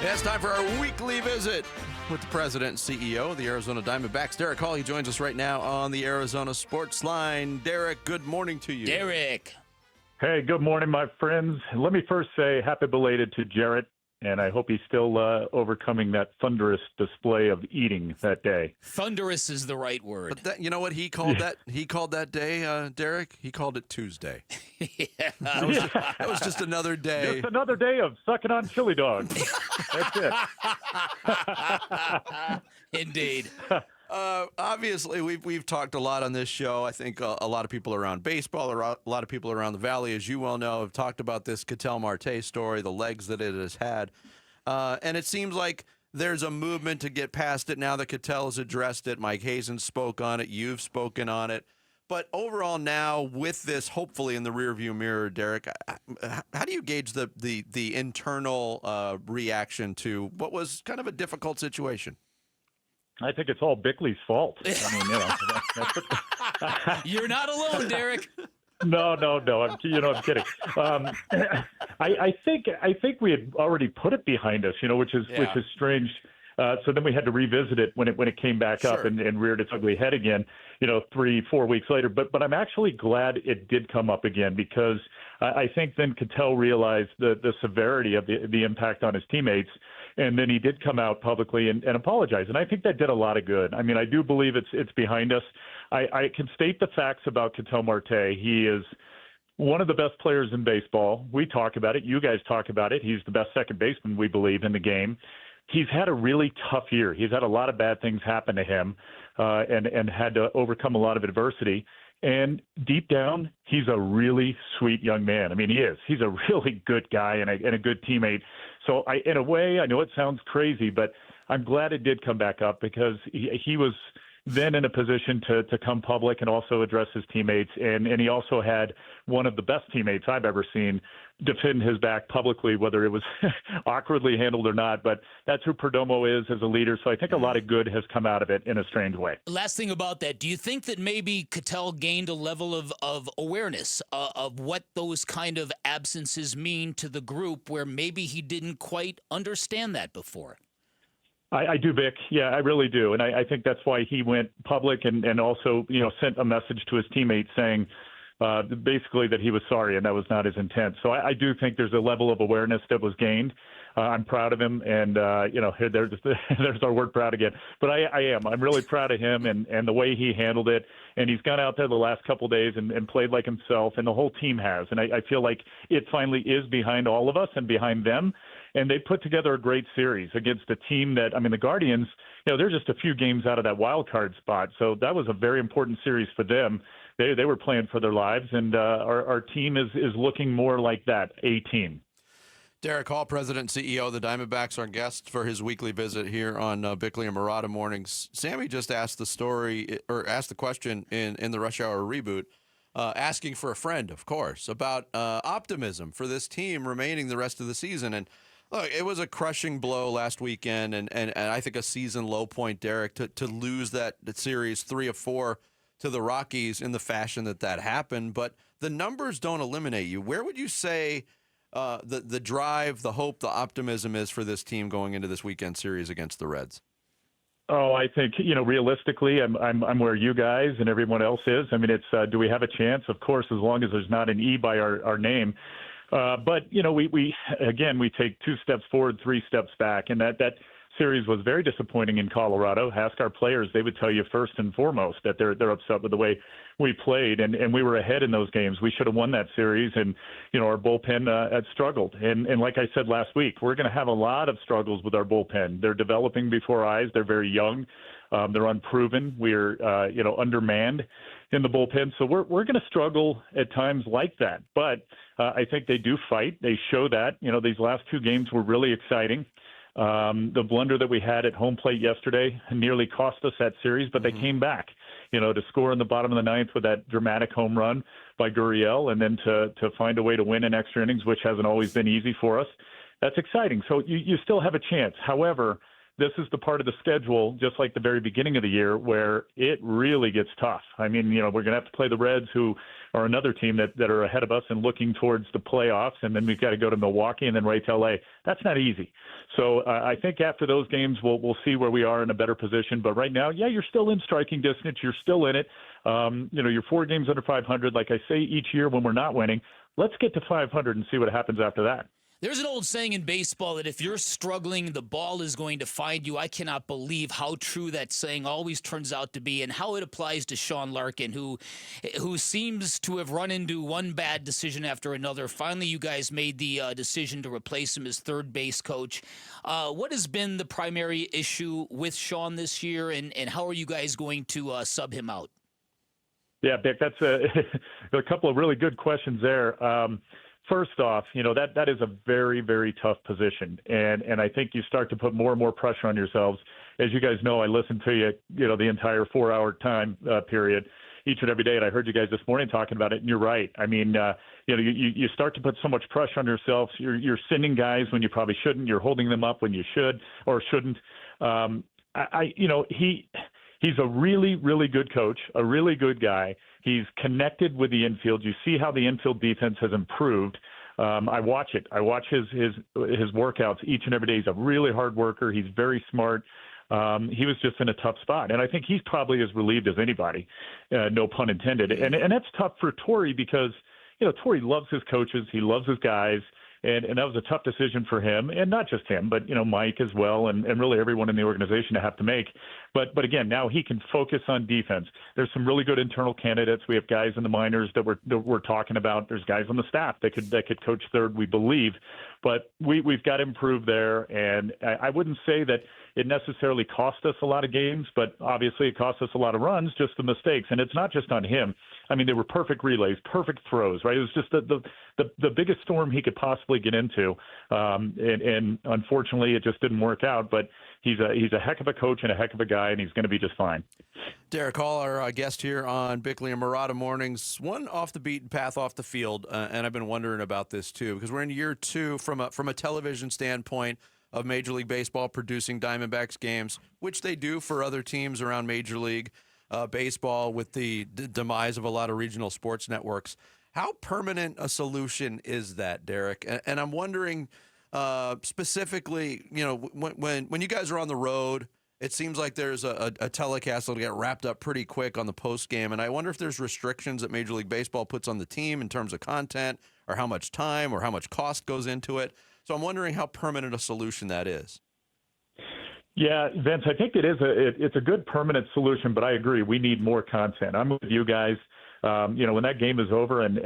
Yeah, it's time for our weekly visit with the president and CEO of the Arizona Diamondbacks, Derrick Hall. He joins us right now on the Arizona Sports Line. Derrick, good morning to you. Derrick. Hey, good morning, my friends. Let me first say happy belated to Jarrett, and I hope he's still overcoming that thunderous display of eating that day. Thunderous is the right word. But that, you know what he called that? He called that day, Derrick? He called it Tuesday. Yeah. That was just another day. Just another day of sucking on chili dogs. That's it. Indeed. Obviously, we've talked a lot on this show. I think a lot of people around baseball, a lot of people around the Valley, as you well know, have talked about this Ketel Marte story, the legs that it has had. And it seems like there's a movement to get past it now that Ketel has addressed it. Mike Hazen spoke on it. You've spoken on it. But overall now, with this hopefully in the rearview mirror, Derrick, how do you gauge the internal reaction to what was kind of a difficult situation? I think it's all Bickley's fault. I mean, You're not alone, Derrick. No. I'm kidding. I think we had already put it behind us, which is strange. So then we had to revisit it when it came back up and reared its ugly head again, 3-4 weeks later. But I'm actually glad it did come up again, because I think then Ketel realized the severity of the impact on his teammates. And then he did come out publicly and apologize. And I think that did a lot of good. I mean, I do believe it's behind us. I can state the facts about Ketel Marte. He is one of the best players in baseball. We talk about it. You guys talk about it. He's the best second baseman, we believe, in the game. He's had a really tough year. He's had a lot of bad things happen to him and had to overcome a lot of adversity. And deep down, he's a really sweet young man. I mean, he is. He's a really good guy and a good teammate. So in a way, I know it sounds crazy, but I'm glad it did come back up, because he was then in a position to come public and also address his teammates. And he also had one of the best teammates I've ever seen defend his back publicly, whether it was awkwardly handled or not. But that's who Perdomo is as a leader. So I think a lot of good has come out of it in a strange way. Last thing about that, do you think that maybe Ketel gained a level of awareness of what those kind of absences mean to the group, where maybe he didn't quite understand that before? I do, Vic. Yeah, I really do. And I think that's why he went public and also, sent a message to his teammates saying basically that he was sorry and that was not his intent. So I do think there's a level of awareness that was gained. I'm proud of him. And, there's our word proud again. But I am. I'm really proud of him and the way he handled it. And he's gone out there the last couple of days and played like himself, and the whole team has. And I feel like it finally is behind all of us and behind them. And they put together a great series against a team that, the Guardians, they're just a few games out of that wild card spot. So that was a very important series for them. They were playing for their lives, and our team is looking more like that, a team. Derrick Hall, President and CEO of the Diamondbacks, our guest for his weekly visit here on Bickley and Marotta Mornings. Sammy just asked the question in the Rush Hour reboot, asking for a friend, of course, about optimism for this team remaining the rest of the season. And look, it was a crushing blow last weekend, and I think a season low point, Derrick, to lose that series 3-4 to the Rockies in the fashion that happened. But the numbers don't eliminate you. Where would you say the drive, the hope, the optimism is for this team going into this weekend series against the Reds? Oh, I think, realistically, I'm where you guys and everyone else is. It's do we have a chance? Of course, as long as there's not an E by our name. But, we take 2 steps forward, 3 steps back. And that series was very disappointing in Colorado. Ask our players. They would tell you first and foremost that they're upset with the way we played. And we were ahead in those games. We should have won that series. And, our bullpen had struggled. And like I said last week, we're going to have a lot of struggles with our bullpen. They're developing before our eyes. They're very young. They're unproven. We're, undermanned in the bullpen. So we're going to struggle at times like that. But I think they do fight. They show that. These last 2 games were really exciting. The blunder that we had at home plate yesterday nearly cost us that series, but they came back, to score in the bottom of the 9th with that dramatic home run by Gurriel, and then to find a way to win in extra innings, which hasn't always been easy for us. That's exciting. So you still have a chance. However, this is the part of the schedule, just like the very beginning of the year, where it really gets tough. I mean, we're going to have to play the Reds, who are another team that are ahead of us and looking towards the playoffs, and then we've got to go to Milwaukee and then right to L.A. That's not easy. So I think after those games, we'll see where we are in a better position. But right now, yeah, you're still in striking distance. You're still in it. You're 4 games under 500. Like I say each year when we're not winning, let's get to 500 and see what happens after that. There's an old saying in baseball that if you're struggling, the ball is going to find you. I cannot believe how true that saying always turns out to be, and how it applies to Shaun Larkin, who seems to have run into one bad decision after another. Finally, you guys made the decision to replace him as third base coach. What has been the primary issue with Shaun this year, and how are you guys going to sub him out? Yeah, Bick, that's a couple of really good questions there. First off, that is a very, very tough position. And I think you start to put more and more pressure on yourselves. As you guys know, I listen to you, the entire 4-hour time period each and every day. And I heard you guys this morning talking about it, and you're right. I mean, you start to put so much pressure on yourselves. You're sending guys when you probably shouldn't. You're holding them up when you should or shouldn't. He's a really, really good coach, a really good guy. He's connected with the infield. You see how the infield defense has improved. I watch it. I watch his workouts each and every day. He's a really hard worker. He's very smart. He was just in a tough spot. And I think he's probably as relieved as anybody, no pun intended. And that's tough for Torey because, Torey loves his coaches. He loves his guys. And that was a tough decision for him, and not just him, but, Mike as well, and really everyone in the organization to have to make. But again, now he can focus on defense. There's some really good internal candidates. We have guys in the minors that we're talking about. There's guys on the staff that could coach third, we believe. But we've got to improve there. And I wouldn't say that it necessarily cost us a lot of games, but obviously it cost us a lot of runs, just the mistakes. And it's not just on him. I mean, they were perfect relays, perfect throws, right? It was just the biggest storm he could possibly get into. And unfortunately, it just didn't work out. But he's a heck of a coach and a heck of a guy, and he's going to be just fine. Derrick Hall, our guest here on Bickley and Marotta Mornings, one off the beaten path off the field, and I've been wondering about this too, because we're in year 2 from a television standpoint of Major League Baseball producing Diamondbacks games, which they do for other teams around Major League Baseball with the demise of a lot of regional sports networks. How permanent a solution is that, Derrick? And I'm wondering specifically, when you guys are on the road, it seems like there's a telecast that'll get wrapped up pretty quick on the post game, and I wonder if there's restrictions that Major League Baseball puts on the team in terms of content or how much time or how much cost goes into it. So I'm wondering how permanent a solution that is. Yeah, Vince, I think it's a good permanent solution, but I agree. We need more content. I'm with you guys. When that game is over and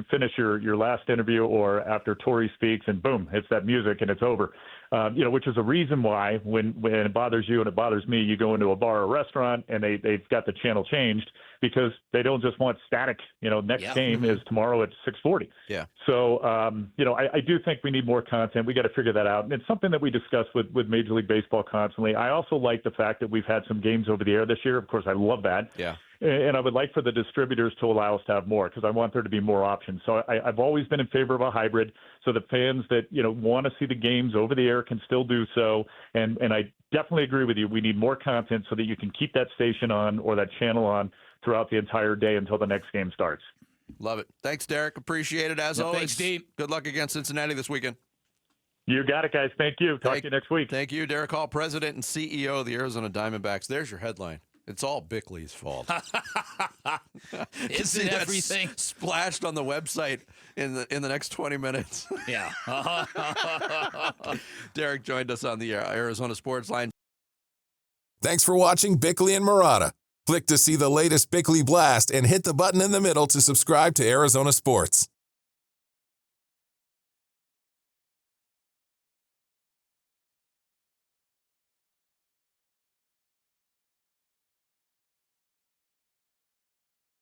finish your last interview or after Torey speaks and boom, it's that music and it's over, which is a reason why when it bothers you and it bothers me, you go into a bar or restaurant and they've got the channel changed because they don't just want static. Next game is tomorrow at 6:40. Yeah. So, I do think we need more content. We got to figure that out. And it's something that we discuss with Major League Baseball constantly. I also like the fact that we've had some games over the air this year. Of course, I love that. Yeah. And I would like for the distributors to allow us to have more because I want there to be more options. So I've always been in favor of a hybrid so that fans that, want to see the games over the air can still do so. And I definitely agree with you. We need more content so that you can keep that station on or that channel on throughout the entire day until the next game starts. Love it. Thanks, Derrick. Appreciate it as always. Thanks, Steve. Good luck against Cincinnati this weekend. You got it, guys. Thank you. Talk to you next week. Thank you, Derrick Hall, President and CEO of the Arizona Diamondbacks. There's your headline. It's all Bickley's fault. Isn't everything splashed on the website in the next 20 minutes? Yeah. Derrick joined us on the Arizona Sports Line. Thanks for watching Bickley and Marotta. Click to see the latest Bickley Blast and hit the button in the middle to subscribe to Arizona Sports.